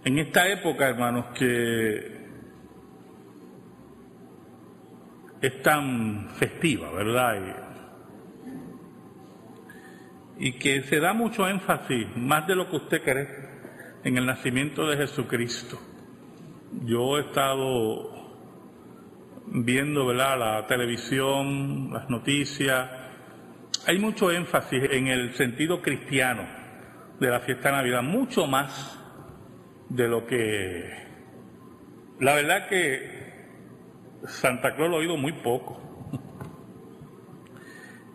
En esta época, hermanos, que es tan festiva, ¿verdad? Y que se da mucho énfasis, más de lo que usted cree, en el nacimiento de Jesucristo. Yo he estado viendo, ¿verdad?, la televisión, las noticias. Hay mucho énfasis en el sentido cristiano de la fiesta de Navidad, mucho más de lo que... La verdad que Santa Claus lo he oído muy poco.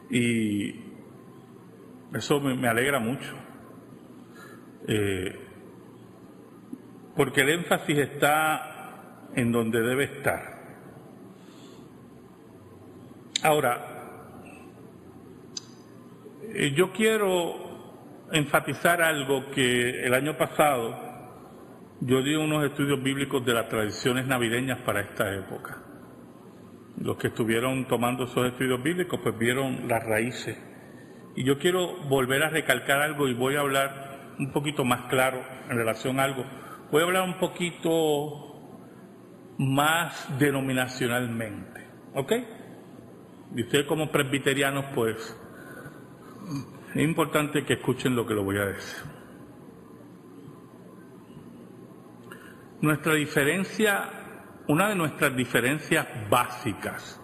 Y eso me alegra mucho. Porque el énfasis está en donde debe estar. Ahora, yo quiero enfatizar algo que el año pasado yo di unos estudios bíblicos de las tradiciones navideñas para esta época. Los que estuvieron tomando esos estudios bíblicos pues vieron las raíces. Y yo quiero volver a recalcar algo y voy a hablar un poquito más claro en relación a algo. Voy a hablar un poquito más denominacionalmente, ¿ok? Y ustedes como presbiterianos, pues, es importante que escuchen lo que les voy a decir. Nuestra diferencia, una de nuestras diferencias básicas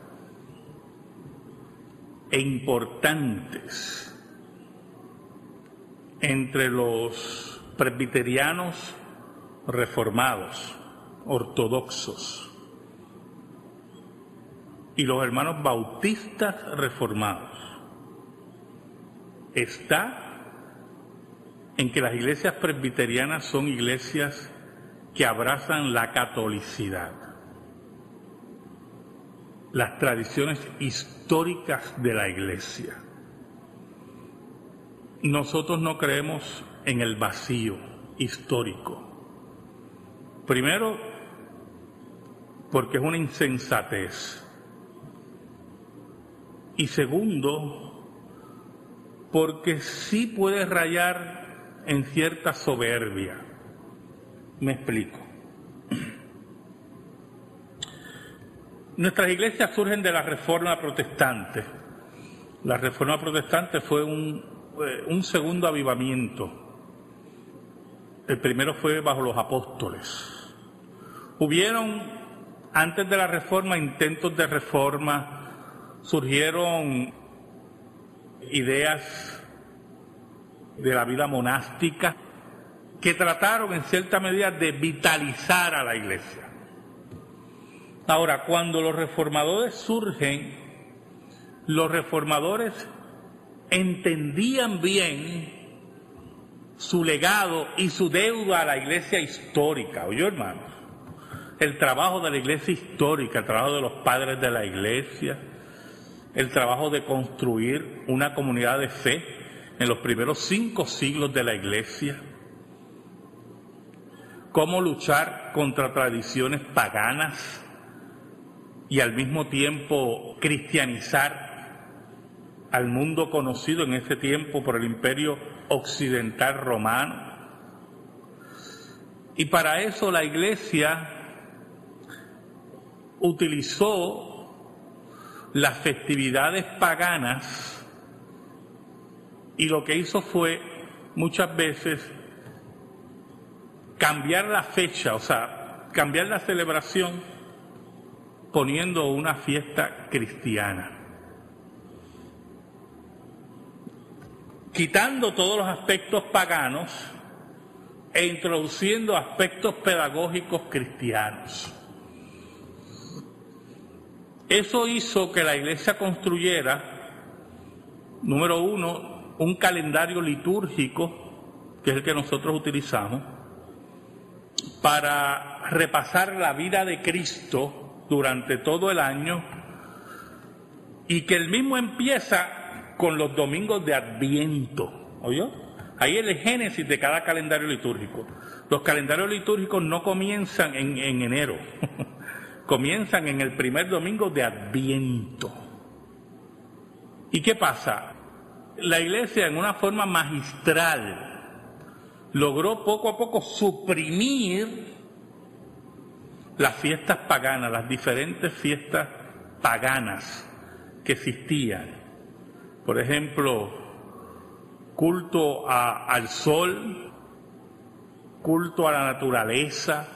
e importantes entre los presbiterianos reformados, ortodoxos, y los hermanos bautistas reformados, está en que las iglesias presbiterianas son iglesias que abrazan la catolicidad, las tradiciones históricas de la iglesia. Nosotros no creemos en el vacío histórico. Primero, porque es una insensatez. Y segundo, porque sí puede rayar en cierta soberbia. Me explico. Nuestras iglesias surgen de la Reforma Protestante. La Reforma Protestante fue un segundo avivamiento. El primero fue bajo los apóstoles. Hubieron, antes de la Reforma, intentos de reforma, surgieron ideas de la vida monástica que trataron en cierta medida de vitalizar a la iglesia. Ahora, cuando los reformadores surgen, los reformadores entendían bien su legado y su deuda a la iglesia histórica. ¿Oyó, hermanos? El trabajo de la iglesia histórica, el trabajo de los padres de la iglesia, el trabajo de construir una comunidad de fe en los primeros 5 siglos de la iglesia, cómo luchar contra tradiciones paganas y al mismo tiempo cristianizar al mundo conocido en ese tiempo por el Imperio Occidental Romano. Y para eso la Iglesia utilizó las festividades paganas y lo que hizo fue muchas veces cambiar la fecha, o sea, cambiar la celebración poniendo una fiesta cristiana, quitando todos los aspectos paganos e introduciendo aspectos pedagógicos cristianos. Eso hizo que la iglesia construyera, número 1, un calendario litúrgico, que es el que nosotros utilizamos, para repasar la vida de Cristo durante todo el año, y que el mismo empieza con los domingos de Adviento. ¿Oyó? Ahí es el génesis de cada calendario litúrgico. Los calendarios litúrgicos no comienzan en enero, comienzan en el primer domingo de Adviento. ¿Y qué pasa? La iglesia, en una forma magistral, logró poco a poco suprimir las fiestas paganas, las diferentes fiestas paganas que existían. Por ejemplo, culto al sol, culto a la naturaleza,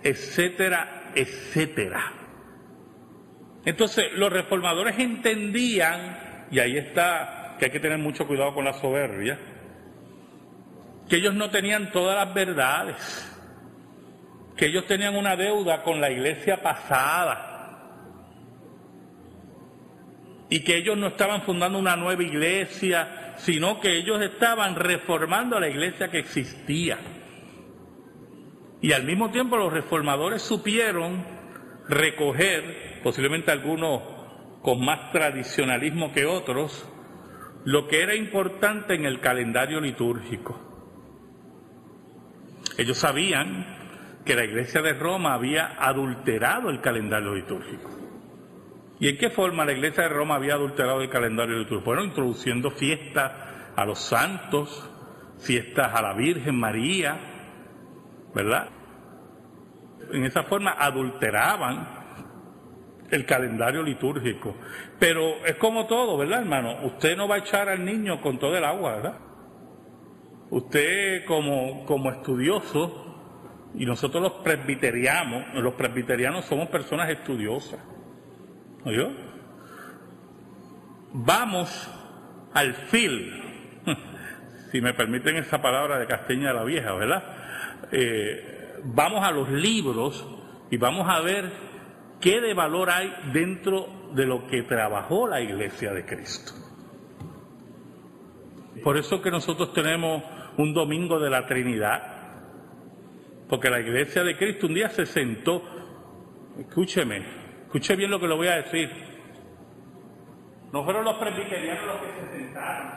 etcétera, etcétera. Entonces, los reformadores entendían, y ahí está que hay que tener mucho cuidado con la soberbia, que ellos no tenían todas las verdades, que ellos tenían una deuda con la iglesia pasada, y que ellos no estaban fundando una nueva iglesia, sino que ellos estaban reformando la iglesia que existía. Y al mismo tiempo los reformadores supieron recoger, posiblemente algunos con más tradicionalismo que otros, lo que era importante en el calendario litúrgico. Ellos sabían que la iglesia de Roma había adulterado el calendario litúrgico. ¿Y en qué forma la iglesia de Roma había adulterado el calendario litúrgico? Bueno, introduciendo fiestas a los santos, fiestas a la Virgen María, ¿verdad? En esa forma adulteraban el calendario litúrgico. Pero es como todo, ¿verdad, hermano? Usted no va a echar al niño con todo el agua, ¿verdad? Usted como estudioso, y nosotros los presbiterianos somos personas estudiosas. ¿Oyó? Vamos al fil, si me permiten esa palabra de Castaña la Vieja, ¿verdad? Vamos a los libros y vamos a ver qué de valor hay dentro de lo que trabajó la Iglesia de Cristo. Por eso que nosotros tenemos un domingo de la Trinidad, porque la Iglesia de Cristo un día se sentó, escuche bien lo que le voy a decir, no fueron los presbiterianos los que se sentaron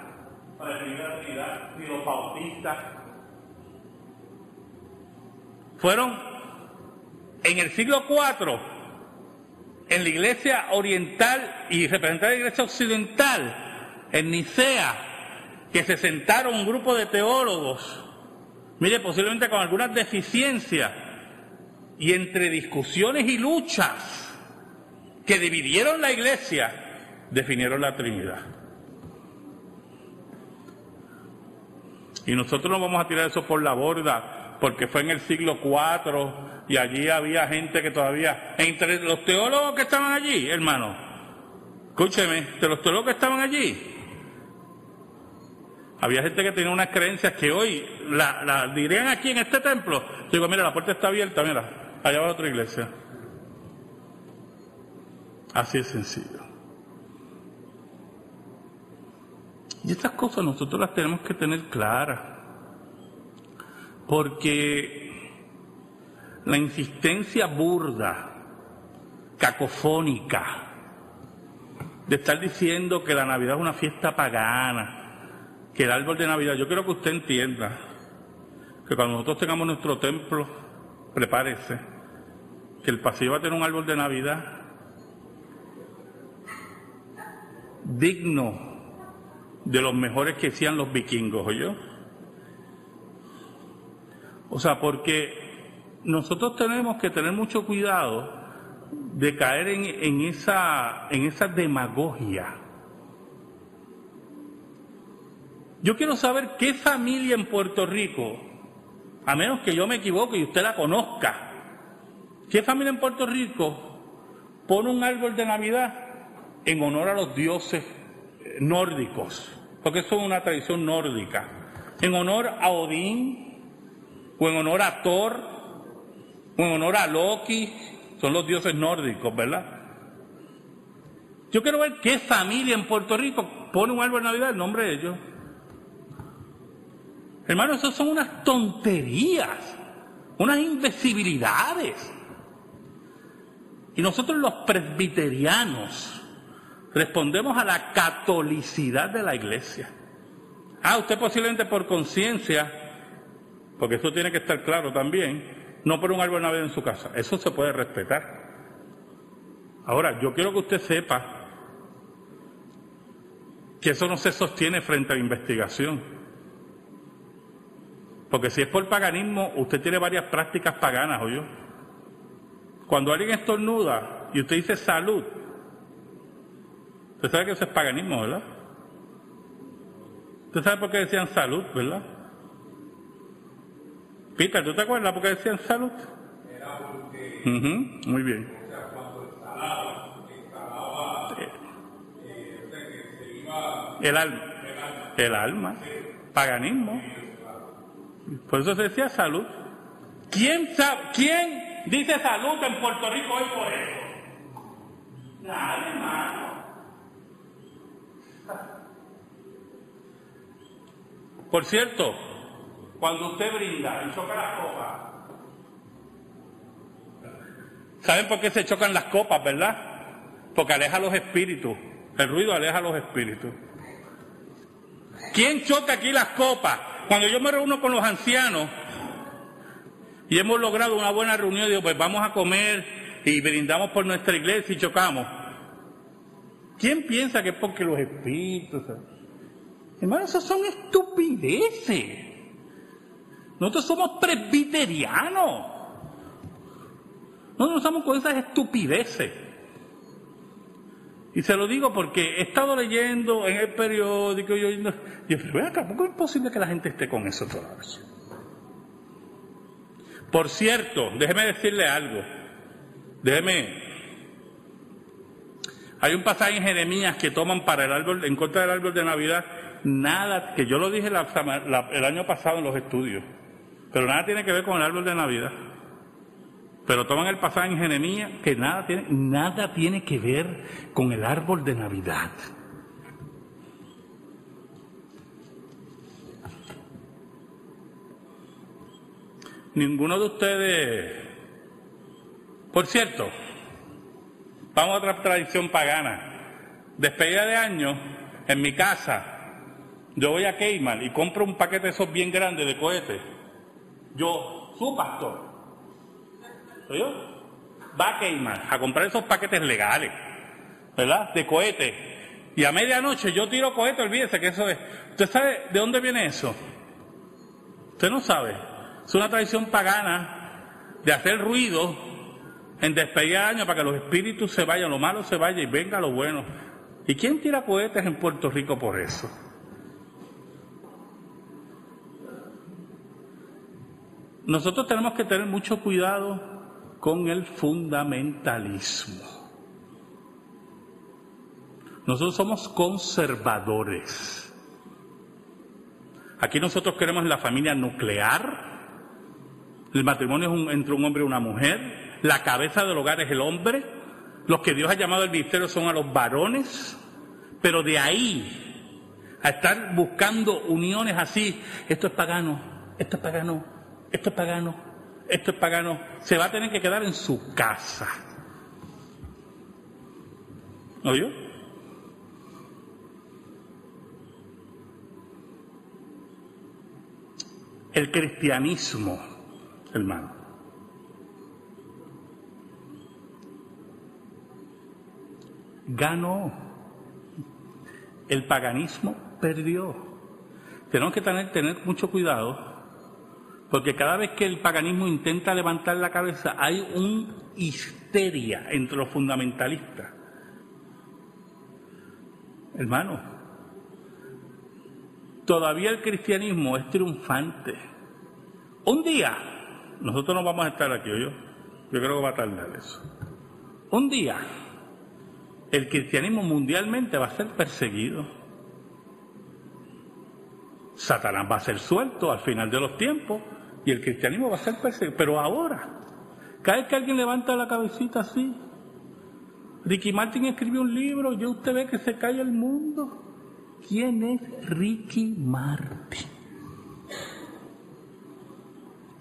para el Domingo de la Trinidad, ni los bautistas, fueron en el siglo IV, en la Iglesia oriental y representada la Iglesia occidental, en Nicea, que se sentaron un grupo de teólogos, mire, posiblemente con algunas deficiencias, y entre discusiones y luchas que dividieron la iglesia, definieron la Trinidad. Y nosotros no vamos a tirar eso por la borda, porque fue en el siglo IV, y allí había gente que todavía, entre los teólogos que estaban allí, hermano, escúcheme, de los teólogos que estaban allí, había gente que tenía unas creencias que hoy la dirían aquí en este templo. Yo digo, mira, la puerta está abierta, mira, allá va otra iglesia. Así es sencillo. Y estas cosas nosotros las tenemos que tener claras, porque la insistencia burda, cacofónica, de estar diciendo que la Navidad es una fiesta pagana, que el árbol de Navidad, yo quiero que usted entienda que cuando nosotros tengamos nuestro templo, prepárese, que el pasillo va a tener un árbol de Navidad digno de los mejores que hacían los vikingos, ¿oyó? O sea, porque nosotros tenemos que tener mucho cuidado de caer en esa demagogia. Yo quiero saber qué familia en Puerto Rico, a menos que yo me equivoque y usted la conozca, qué familia en Puerto Rico pone un árbol de Navidad en honor a los dioses nórdicos, porque eso es una tradición nórdica, en honor a Odín, o en honor a Thor, o en honor a Loki, son los dioses nórdicos, ¿verdad? Yo quiero ver qué familia en Puerto Rico pone un árbol de Navidad en nombre de ellos. Hermano, eso son unas tonterías, unas imbecilidades. Y nosotros los presbiterianos respondemos a la catolicidad de la iglesia. Usted posiblemente por conciencia, porque eso tiene que estar claro también, no pone un árbol de Navidad en su casa. Eso se puede respetar. Ahora, yo quiero que usted sepa que eso no se sostiene frente a la investigación. Porque si es por paganismo, usted tiene varias prácticas paganas, ¿oyó? Cuando alguien estornuda y usted dice salud, usted sabe que eso es paganismo, ¿verdad? Usted sabe por qué decían salud, ¿verdad? Peter, ¿tú te acuerdas por qué decían salud? Era porque, Muy bien. o sea, cuando exhalaba, o sea, que se iba El alma, paganismo. Por eso se decía salud. ¿Quién dice salud en Puerto Rico hoy por eso? Nadie, hermano. Por cierto, cuando usted brinda y choca las copas, ¿saben por qué se chocan las copas, verdad? Porque aleja los espíritus. El ruido aleja los espíritus. ¿Quién choca aquí las copas? Cuando yo me reúno con los ancianos y hemos logrado una buena reunión, digo, pues vamos a comer y brindamos por nuestra iglesia y chocamos. ¿Quién piensa que es porque los espíritus? Hermano, eso son estupideces. Nosotros somos presbiterianos. Nosotros no estamos con esas estupideces. Y se lo digo porque he estado leyendo en el periódico y oyendo. Y yo, pero acá, ¿cómo es posible que la gente esté con eso todavía? Por cierto, déjeme decirle algo. Hay un pasaje en Jeremías que toman para el árbol, en contra del árbol de Navidad, nada, que yo lo dije el año pasado en los estudios, pero nada tiene que ver con el árbol de Navidad. Pero toman el pasaje en Jeremías que nada tiene que ver con el árbol de Navidad. Ninguno de ustedes, por cierto, vamos a otra tradición pagana. Despedida de año, en mi casa, yo voy a Kmart y compro un paquete de esos bien grandes de cohetes. Yo, su pastor, ¿soy yo? Va a Kmart a comprar esos paquetes legales, ¿verdad? De cohetes. Y a medianoche yo tiro cohetes, olvídese que eso es. ¿Usted sabe de dónde viene eso? Usted no sabe. Es una tradición pagana de hacer ruido en despedida de año para que los espíritus se vayan, lo malo se vaya y venga lo bueno. ¿Y quién tira cohetes en Puerto Rico por eso? Nosotros tenemos que tener mucho cuidado con el fundamentalismo. Nosotros somos conservadores. Aquí nosotros queremos la familia nuclear. El matrimonio es entre un hombre y una mujer. La cabeza del hogar es el hombre. Los que Dios ha llamado al ministerio son a los varones. Pero de ahí a estar buscando uniones así, esto es pagano, esto es pagano, esto es pagano, esto es pagano, se va a tener que quedar en su casa. ¿Oyó? El cristianismo, hermano, ganó. El paganismo perdió. Tenemos que tener mucho cuidado, porque cada vez que el paganismo intenta levantar la cabeza hay una histeria entre los fundamentalistas. Hermano, todavía el cristianismo es triunfante. Un día, nosotros no vamos a estar aquí, yo creo que va a tardar eso. Un día, el cristianismo mundialmente va a ser perseguido. Satanás va a ser suelto al final de los tiempos y el cristianismo va a ser perseguido. Pero ahora, cada vez que alguien levanta la cabecita así, Ricky Martin escribió un libro, ya usted ve que se cae el mundo. ¿Quién es Ricky Martin?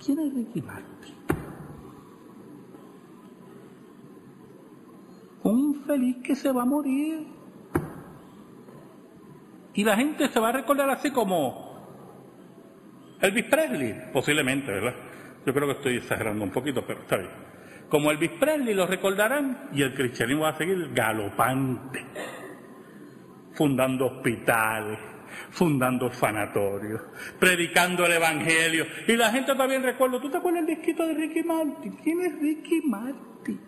¿Quién es Ricky Martin? Un infeliz que se va a morir. Y la gente se va a recordar así como Elvis Presley, posiblemente, ¿verdad? Yo creo que estoy exagerando un poquito, pero está bien. Como Elvis Presley lo recordarán y el cristianismo va a seguir galopante, fundando hospitales, fundando orfanatorios, predicando el evangelio. Y la gente también recuerda, ¿tú te acuerdas del disquito de Ricky Martin? ¿Quién es Ricky Martin?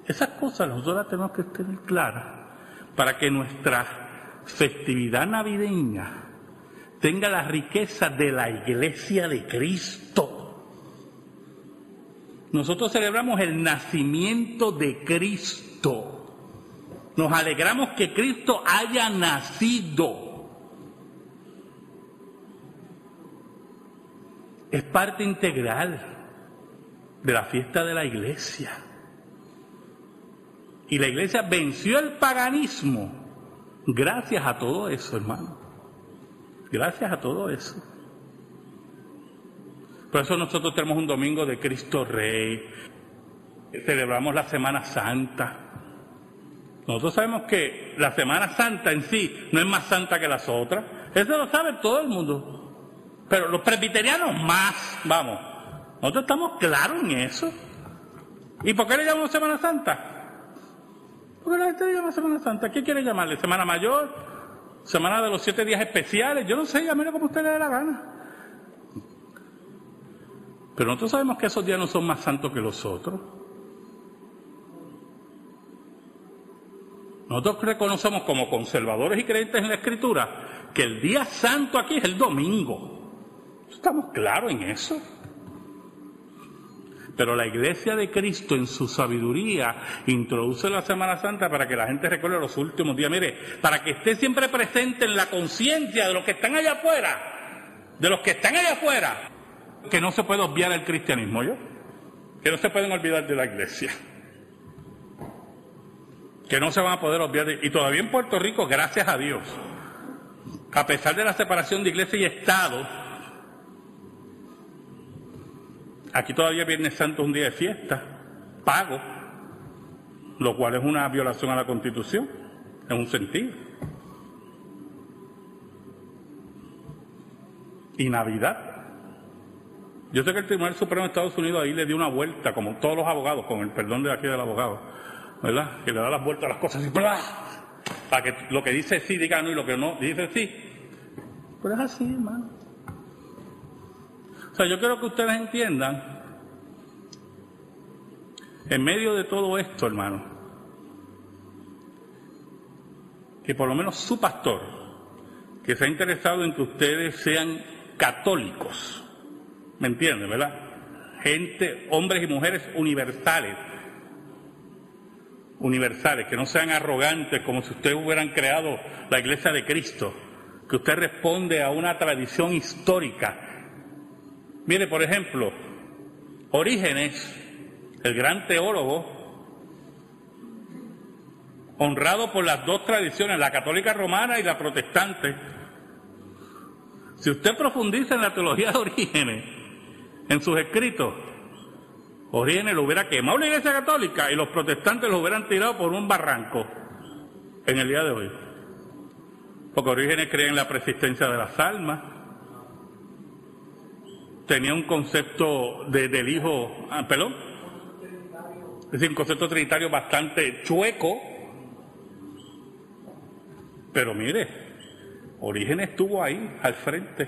Esas cosas nosotros las tenemos que tener claras para que nuestra festividad navideña tenga la riqueza de la iglesia de Cristo. Nosotros celebramos el nacimiento de Cristo. Nos alegramos que Cristo haya nacido. Es parte integral de la fiesta de la iglesia. Y la iglesia venció el paganismo gracias a todo eso, hermano. Gracias a todo eso. Por eso nosotros tenemos un domingo de Cristo Rey. Celebramos la Semana Santa. Nosotros sabemos que la Semana Santa en sí no es más santa que las otras. Eso lo sabe todo el mundo. Pero los presbiterianos más, vamos. Nosotros estamos claros en eso. ¿Y por qué le llamamos Semana Santa? ¿Por qué la gente le llama Semana Santa? ¿Qué quiere llamarle? ¿Semana Mayor? ¿Semana de los 7 días especiales? Yo no sé, llámelo como usted le dé la gana. Pero nosotros sabemos que esos días no son más santos que los otros. Nosotros reconocemos como conservadores y creyentes en la Escritura que el día santo aquí es el domingo. Estamos claros en eso. Pero la iglesia de Cristo en su sabiduría introduce la Semana Santa para que la gente recuerde los últimos días. Mire, para que esté siempre presente en la conciencia de los que están allá afuera. De los que están allá afuera. Que no se puede obviar el cristianismo, ¿yo? Que no se pueden olvidar de la iglesia. Que no se van a poder obviar y todavía en Puerto Rico, gracias a Dios, a pesar de la separación de iglesia y Estado, aquí todavía Viernes Santo es un día de fiesta, pago, lo cual es una violación a la Constitución, en un sentido. Y Navidad. Yo sé que el Tribunal Supremo de Estados Unidos ahí le dio una vuelta, como todos los abogados, con el perdón de aquí del abogado, ¿verdad? Que le da las vueltas a las cosas y ¡bla! Para que lo que dice sí diga no y lo que no dice sí. Pero es así, hermano. O sea, yo quiero que ustedes entiendan, en medio de todo esto, hermano, que por lo menos su pastor, que se ha interesado en que ustedes sean católicos, ¿me entienden, verdad? Gente, hombres y mujeres universales, que no sean arrogantes como si ustedes hubieran creado la iglesia de Cristo, que usted responde a una tradición histórica. Mire, por ejemplo, Orígenes, el gran teólogo, honrado por las dos tradiciones, la católica romana y la protestante. Si usted profundiza en la teología de Orígenes, en sus escritos, Orígenes lo hubiera quemado la iglesia católica y los protestantes lo hubieran tirado por un barranco en el día de hoy. Porque Orígenes creía en la persistencia de las almas, tenía un concepto del hijo, perdón, es decir, un concepto trinitario bastante chueco, pero mire, Orígenes estuvo ahí al frente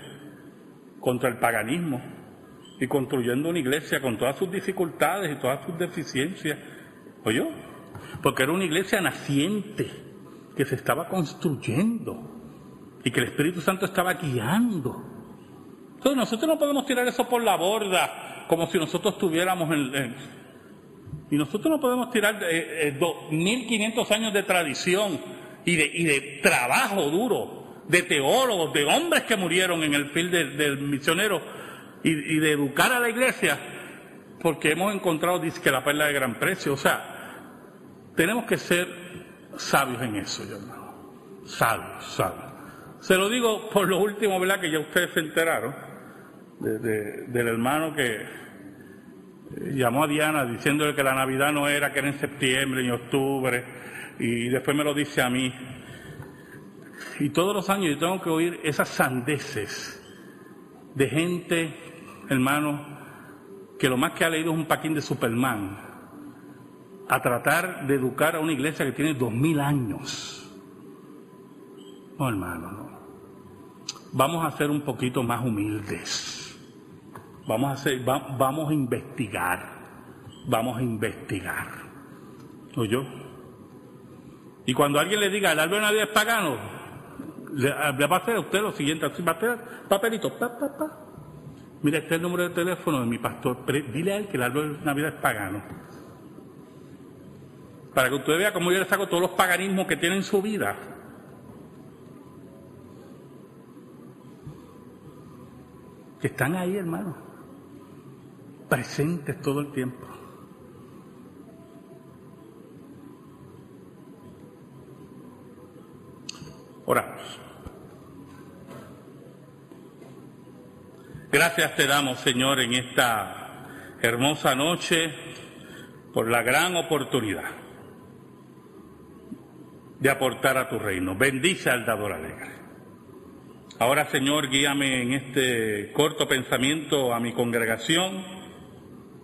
contra el paganismo y construyendo una iglesia con todas sus dificultades y todas sus deficiencias. ¿Oyó? Porque era una iglesia naciente que se estaba construyendo y que el Espíritu Santo estaba guiando. Entonces nosotros no podemos tirar eso por la borda como si nosotros tuviéramos y nosotros no podemos tirar 2.500 años de tradición y de trabajo duro, de teólogos, de hombres que murieron en el fil del misionero y de educar a la iglesia, porque hemos encontrado, dice, que la perla de gran precio. O sea, tenemos que ser sabios en eso, yo hermano. Sabios. Se lo digo por lo último, ¿verdad? Que ya ustedes se enteraron del hermano que llamó a Diana diciéndole que la Navidad no era, que era en septiembre ni octubre, y después me lo dice a mí. Y todos los años yo tengo que oír esas sandeces de gente, hermano, que lo más que ha leído es un paquín de Superman, a tratar de educar a una iglesia que tiene 2000 años. No, hermano, no. Vamos a ser un poquito más humildes. Vamos a investigar. Vamos a investigar. ¿Oyó? Y cuando alguien le diga, el árbol de Navidad es pagano, le va a hacer a usted lo siguiente, así va a hacer papelito, Mira, este es el número de teléfono de mi pastor, dile a él que el árbol de Navidad es pagano. Para que usted vea cómo yo le saco todos los paganismos que tiene en su vida. Que están ahí, hermano, presentes todo el tiempo. Oramos. Gracias te damos, Señor, en esta hermosa noche por la gran oportunidad de aportar a tu reino. Bendice al dador alegre. Ahora, Señor, guíame en este corto pensamiento a mi congregación.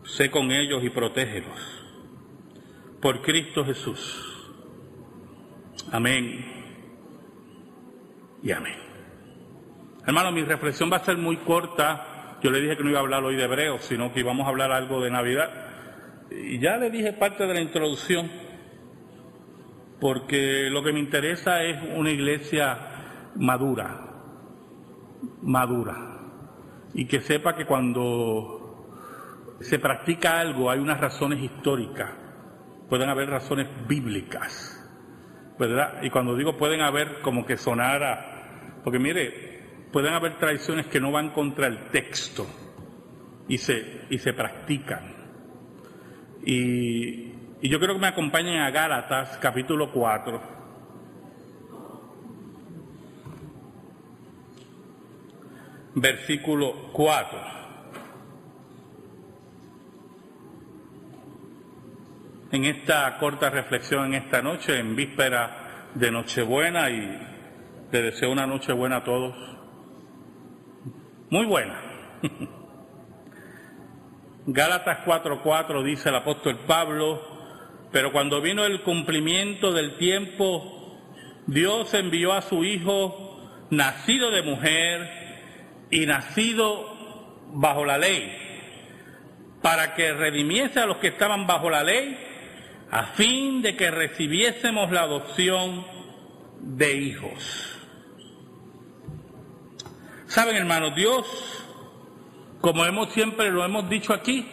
Sé con ellos y protégelos. Por Cristo Jesús. Amén y amén. Hermano, mi reflexión va a ser muy corta. Yo le dije que no iba a hablar hoy de Hebreos, sino que íbamos a hablar algo de Navidad. Y ya le dije parte de la introducción, porque lo que me interesa es una iglesia madura, y que sepa que cuando se practica algo hay unas razones históricas, pueden haber razones bíblicas, ¿verdad? Y cuando digo pueden haber, como que sonara, porque mire, pueden haber tradiciones que no van contra el texto y se practican. Y yo quiero que me acompañen a Gálatas, capítulo 4. Versículo 4. En esta corta reflexión en esta noche, en víspera de Nochebuena, y les deseo una Nochebuena a todos. Muy buena. Gálatas 4:4 dice el apóstol Pablo: pero cuando vino el cumplimiento del tiempo, Dios envió a su Hijo, nacido de mujer y nacido bajo la ley, para que redimiese a los que estaban bajo la ley, a fin de que recibiésemos la adopción de hijos. Saben, hermanos, Dios, como siempre lo hemos dicho aquí,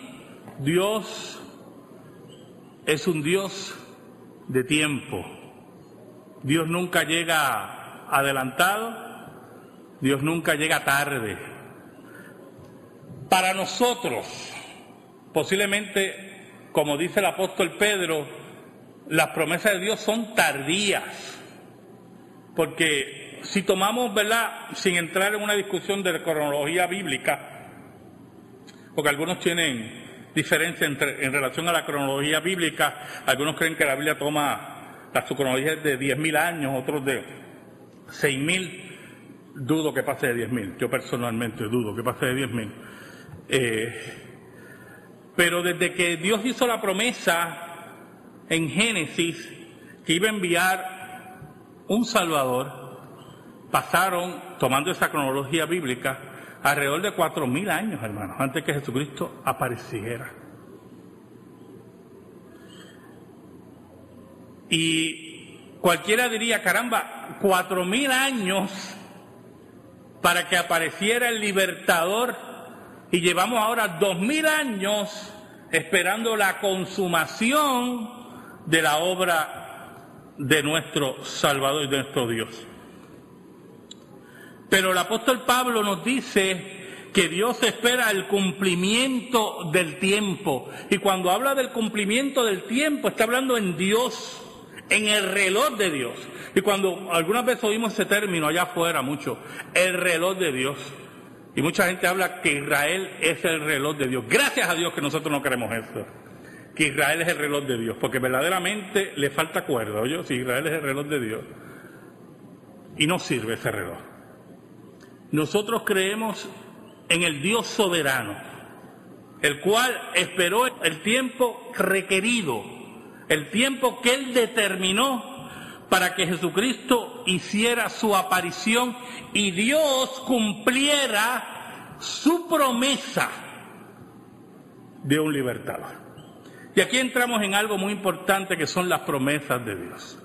Dios es un Dios de tiempo. Dios nunca llega adelantado, Dios nunca llega tarde. Para nosotros, posiblemente, como dice el apóstol Pedro, las promesas de Dios son tardías, porque si tomamos, ¿verdad?, sin entrar en una discusión de cronología bíblica, porque algunos tienen diferencia en relación a la cronología bíblica, algunos creen que la Biblia toma su cronología de 10.000 años, otros de 6.000, dudo que pase de 10.000, yo personalmente dudo que pase de 10.000. Pero desde que Dios hizo la promesa en Génesis que iba a enviar un Salvador, pasaron, tomando esa cronología bíblica, alrededor de 4.000 años, hermanos, antes que Jesucristo apareciera. Y cualquiera diría, caramba, 4.000 años para que apareciera el libertador, y llevamos ahora 2.000 años esperando la consumación de la obra de nuestro Salvador y de nuestro Dios. Pero el apóstol Pablo nos dice que Dios espera el cumplimiento del tiempo. Y cuando habla del cumplimiento del tiempo, está hablando en Dios, en el reloj de Dios. Y cuando algunas veces oímos ese término allá afuera mucho, el reloj de Dios. Y mucha gente habla que Israel es el reloj de Dios. Gracias a Dios que nosotros no queremos eso, que Israel es el reloj de Dios, porque verdaderamente le falta cuerda, ¿oye? Si Israel es el reloj de Dios, y no sirve ese reloj. Nosotros creemos en el Dios soberano, el cual esperó el tiempo requerido, el tiempo que Él determinó para que Jesucristo hiciera su aparición y Dios cumpliera su promesa de un libertador. Y aquí entramos en algo muy importante que son las promesas de Dios.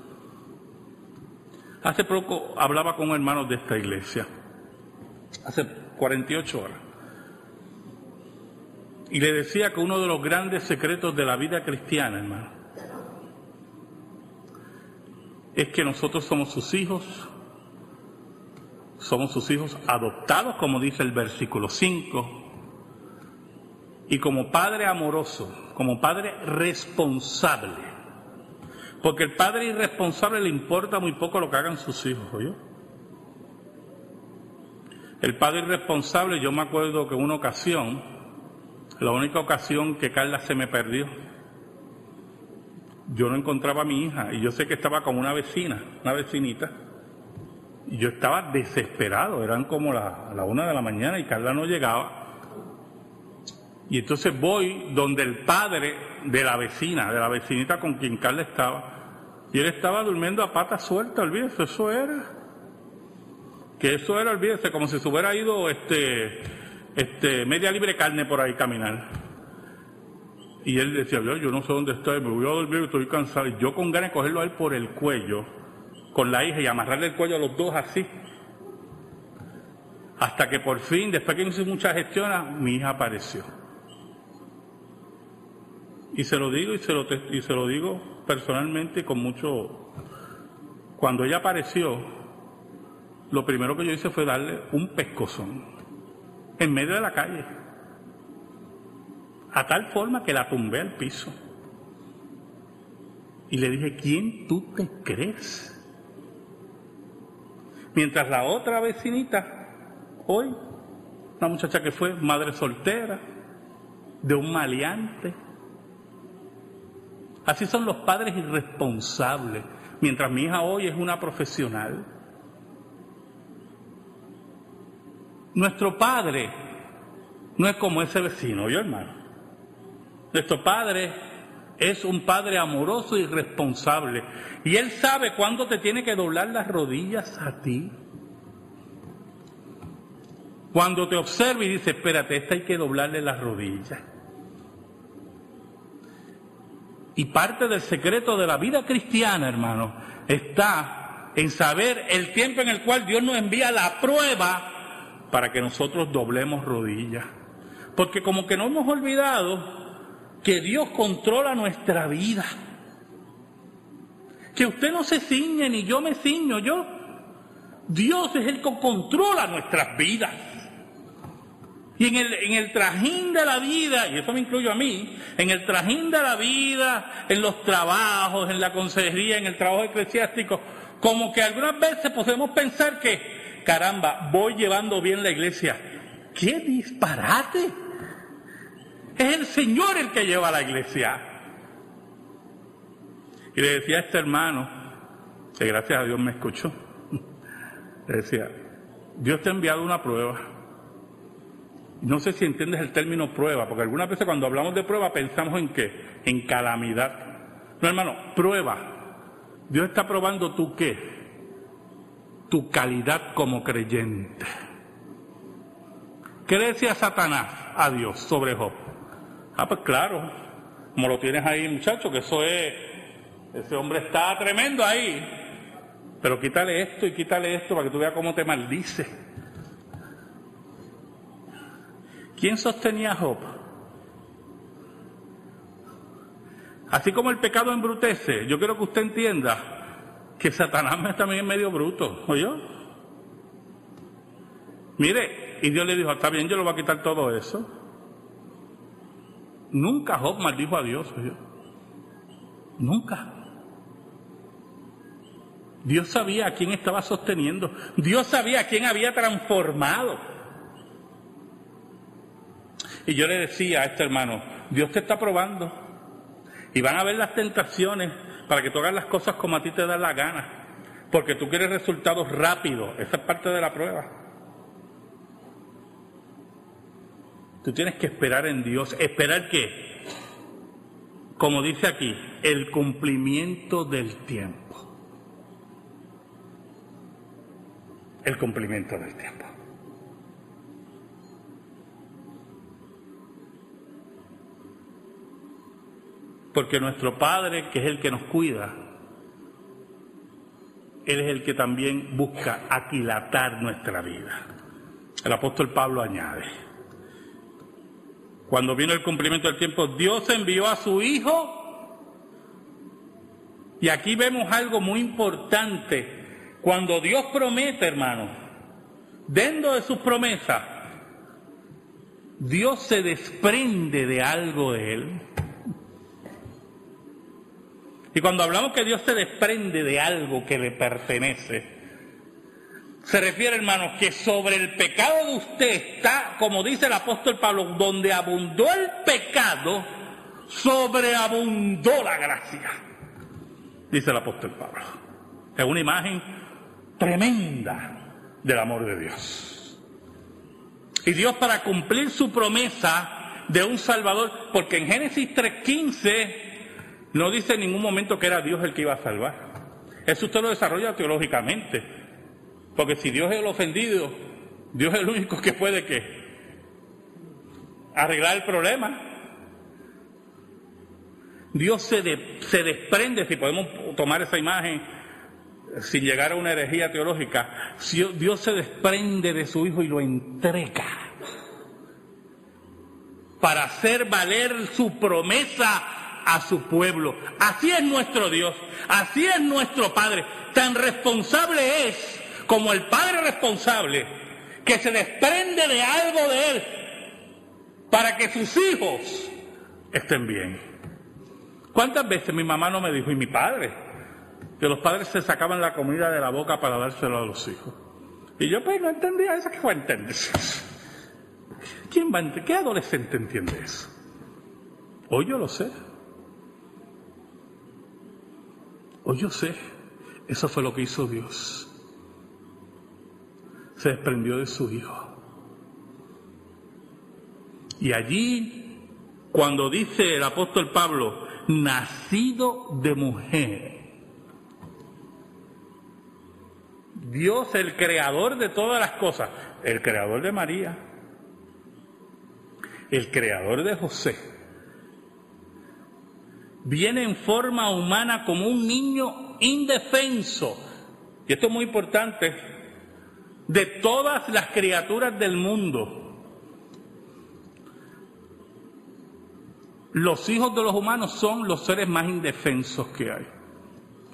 Hace poco hablaba con hermanos de esta iglesia, hace 48 horas, y le decía que uno de los grandes secretos de la vida cristiana, hermano, es que nosotros somos sus hijos adoptados, como dice el versículo 5, y como padre amoroso, como padre responsable. Porque el padre irresponsable le importa muy poco lo que hagan sus hijos, ¿oyó? El padre irresponsable, yo me acuerdo que en una ocasión, la única ocasión que Carla se me perdió, yo no encontraba a mi hija, y yo sé que estaba con una vecinita, y yo estaba desesperado, eran como la 1 de la mañana y Carla no llegaba. Y entonces voy donde el padre de la vecinita con quien Carla estaba, y él estaba durmiendo a pata suelta, olvídese, olvídese, como si se hubiera ido media libre carne por ahí caminar. Y él decía, yo no sé dónde estoy, me voy a dormir, estoy cansado. Y yo con ganas de cogerlo a él por el cuello, con la hija, y amarrarle el cuello a los dos así. Hasta que por fin, después que hice muchas gestiones, mi hija apareció. Y se lo digo, y se lo digo personalmente con mucho... Cuando ella apareció, lo primero que yo hice fue darle un pescozón en medio de la calle, a tal forma que la tumbé al piso. Y le dije, ¿quién tú te crees? Mientras la otra vecinita, hoy, una muchacha que fue madre soltera, de un maleante. Así son los padres irresponsables, mientras mi hija hoy es una profesional. Nuestro padre no es como ese vecino, ¿yo, hermano? Nuestro padre es un padre amoroso y responsable, y él sabe cuándo te tiene que doblar las rodillas a ti. Cuando te observa y dice, espérate, esta hay que doblarle las rodillas. Y parte del secreto de la vida cristiana, hermano, está en saber el tiempo en el cual Dios nos envía la prueba para que nosotros doblemos rodillas. Porque como que no hemos olvidado que Dios controla nuestra vida. Que usted no se ciñe ni yo me ciño, Dios es el que controla nuestras vidas. Y en el trajín de la vida, y eso me incluyo a mí, en el trajín de la vida, en los trabajos, en la consejería, en el trabajo eclesiástico, como que algunas veces podemos pensar que, caramba, voy llevando bien la iglesia. ¡Qué disparate! Es el Señor el que lleva la iglesia. Y le decía a este hermano, que gracias a Dios me escuchó, le decía, Dios te ha enviado una prueba. No sé si entiendes el término prueba, porque algunas veces cuando hablamos de prueba pensamos en ¿qué? En calamidad. No, hermano, prueba. Dios está probando tu ¿qué? Tu calidad como creyente. ¿Qué le decía Satanás a Dios sobre Job? Pues claro, como lo tienes ahí, muchacho, que ese hombre está tremendo ahí. Pero quítale esto y quítale esto para que tú veas cómo te maldice. ¿Quién sostenía a Job? Así como el pecado embrutece, yo quiero que usted entienda que Satanás también es medio bruto, ¿oyó? Mire, y Dios le dijo, está bien, yo le voy a quitar todo eso. Nunca Job maldijo a Dios, ¿oyó? Nunca. Dios sabía a quién estaba sosteniendo, Dios sabía a quién había transformado. Y yo le decía a este hermano, Dios te está probando y van a ver las tentaciones para que tú hagas las cosas como a ti te da la gana, porque tú quieres resultados rápidos. Esa es parte de la prueba. Tú tienes que esperar en Dios. ¿Esperar qué? Como dice aquí, el cumplimiento del tiempo. el cumplimiento del tiempo. Porque nuestro Padre, que es el que nos cuida, Él es el que también busca aquilatar nuestra vida. El apóstol Pablo añade, cuando vino el cumplimiento del tiempo, Dios envió a su Hijo. Y aquí vemos algo muy importante. Cuando Dios promete, hermanos, dentro de sus promesas, Dios se desprende de algo de Él. Y cuando hablamos que Dios se desprende de algo que le pertenece, se refiere, hermanos, que sobre el pecado de usted está, como dice el apóstol Pablo, donde abundó el pecado, sobreabundó la gracia, dice el apóstol Pablo. Es una imagen tremenda del amor de Dios. Y Dios, para cumplir su promesa de un Salvador, porque en Génesis 3:15 no dice en ningún momento que era Dios el que iba a salvar. Eso usted lo desarrolla teológicamente. Porque si Dios es el ofendido, Dios es el único que puede arreglar el problema. Dios se desprende, si podemos tomar esa imagen sin llegar a una herejía teológica, Dios se desprende de su Hijo y lo entrega para hacer valer su promesa a su pueblo. Así es nuestro Dios, así es nuestro Padre. Tan responsable es como el Padre responsable, que se desprende de algo de Él para que sus hijos estén bien. ¿Cuántas veces mi mamá no me dijo, y mi padre, que los padres se sacaban la comida de la boca para dárselo a los hijos? Y yo pues no entendía eso. ¿Qué va a entender? ¿Qué adolescente entiende eso? Hoy yo lo sé. Hoy yo sé. Eso fue lo que hizo Dios. Se desprendió de su Hijo. Y allí, cuando dice el apóstol Pablo, nacido de mujer, Dios, el creador de todas las cosas, el creador de María, el creador de José, viene en forma humana como un niño indefenso. Y esto es muy importante. De todas las criaturas del mundo, los hijos de los humanos son los seres más indefensos que hay.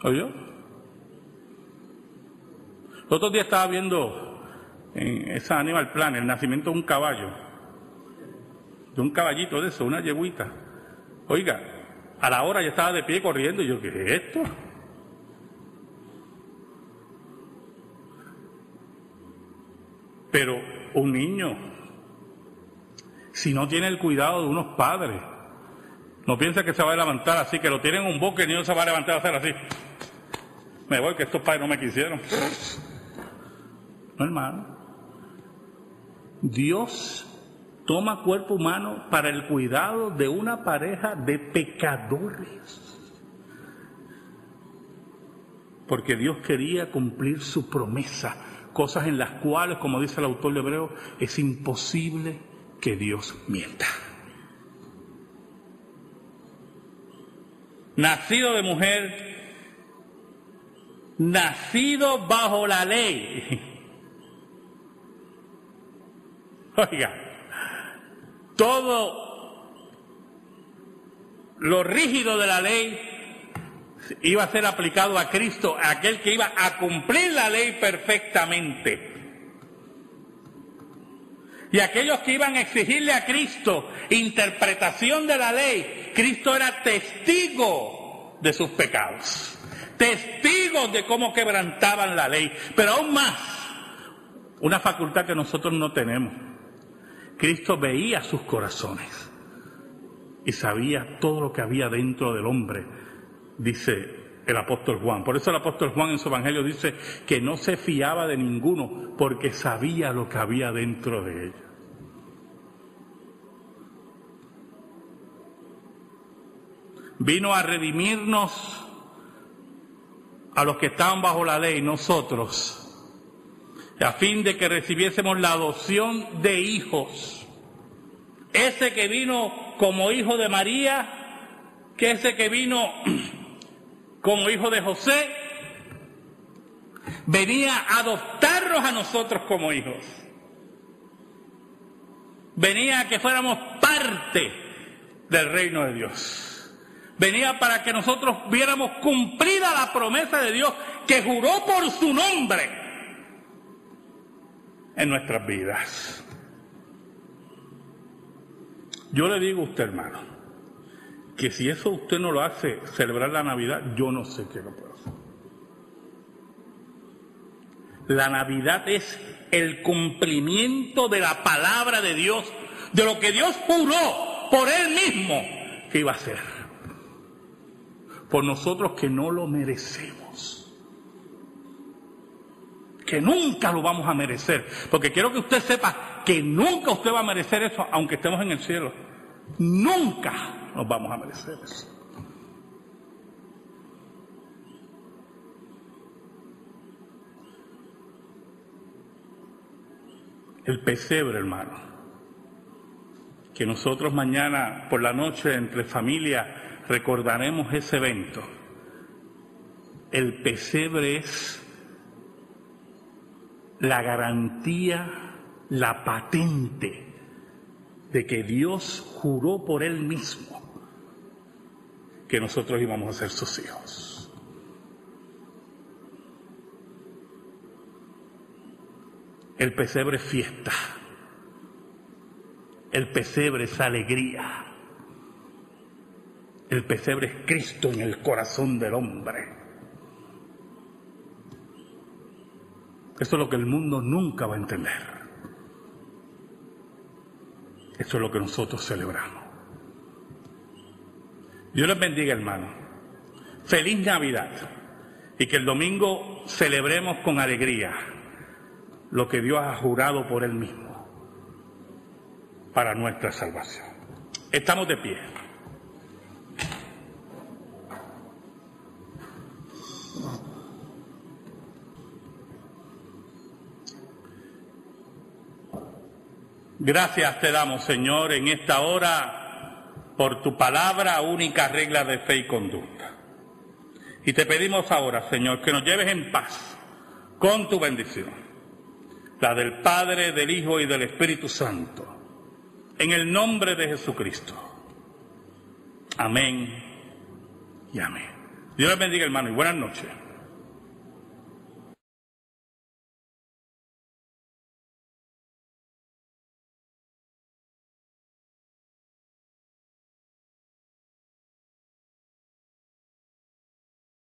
¿Oyó? El otro día estaba viendo en esa Animal Planet el nacimiento de un caballo, de un caballito de eso, una yeguita. Oiga, a la hora ya estaba de pie corriendo y yo, ¿qué es esto? Pero un niño, si no tiene el cuidado de unos padres, no piensa que se va a levantar así, que lo tienen en un boque y el niño se va a levantar a hacer así. Me voy, que estos padres no me quisieron. No, hermano. Dios toma cuerpo humano para el cuidado de una pareja de pecadores. Porque Dios quería cumplir su promesa. Cosas en las cuales, como dice el autor de Hebreos, es imposible que Dios mienta. Nacido de mujer, nacido bajo la ley. Oiga, todo lo rígido de la ley iba a ser aplicado a Cristo, a aquel que iba a cumplir la ley perfectamente. Y aquellos que iban a exigirle a Cristo interpretación de la ley, Cristo era testigo de sus pecados, testigo de cómo quebrantaban la ley, pero aún más, una facultad que nosotros no tenemos. Cristo veía sus corazones y sabía todo lo que había dentro del hombre, dice el apóstol Juan. Por eso el apóstol Juan en su evangelio dice que no se fiaba de ninguno porque sabía lo que había dentro de ellos. Vino a redimirnos a los que estaban bajo la ley, nosotros, a fin de que recibiésemos la adopción de hijos. Ese que vino como hijo de María, que ese que vino como hijo de José, venía a adoptarnos a nosotros como hijos. Venía a que fuéramos parte del reino de Dios. Venía para que nosotros viéramos cumplida la promesa de Dios que juró por su nombre en nuestras vidas. Yo le digo a usted, hermano, que si eso usted no lo hace celebrar la Navidad, yo no sé qué lo puede hacer. La Navidad es el cumplimiento de la palabra de Dios, de lo que Dios juró por Él mismo que iba a hacer. Por nosotros que no lo merecemos, que nunca lo vamos a merecer, porque quiero que usted sepa que nunca usted va a merecer eso, aunque estemos en el cielo. Nunca nos vamos a merecer eso. El pesebre, hermano, que nosotros mañana por la noche entre familia recordaremos ese evento. El pesebre es la garantía, la patente de que Dios juró por Él mismo que nosotros íbamos a ser sus hijos. El pesebre es fiesta. El pesebre es alegría. El pesebre es Cristo en el corazón del hombre. Eso es lo que el mundo nunca va a entender. Eso es lo que nosotros celebramos. Dios les bendiga, hermano. Feliz Navidad. Y que el domingo celebremos con alegría lo que Dios ha jurado por Él mismo para nuestra salvación. Estamos de pie. Gracias te damos, Señor, en esta hora por tu palabra, única regla de fe y conducta. Y te pedimos ahora, Señor, que nos lleves en paz con tu bendición, la del Padre, del Hijo y del Espíritu Santo, en el nombre de Jesucristo. Amén y amén. Dios les bendiga, hermano, y buenas noches.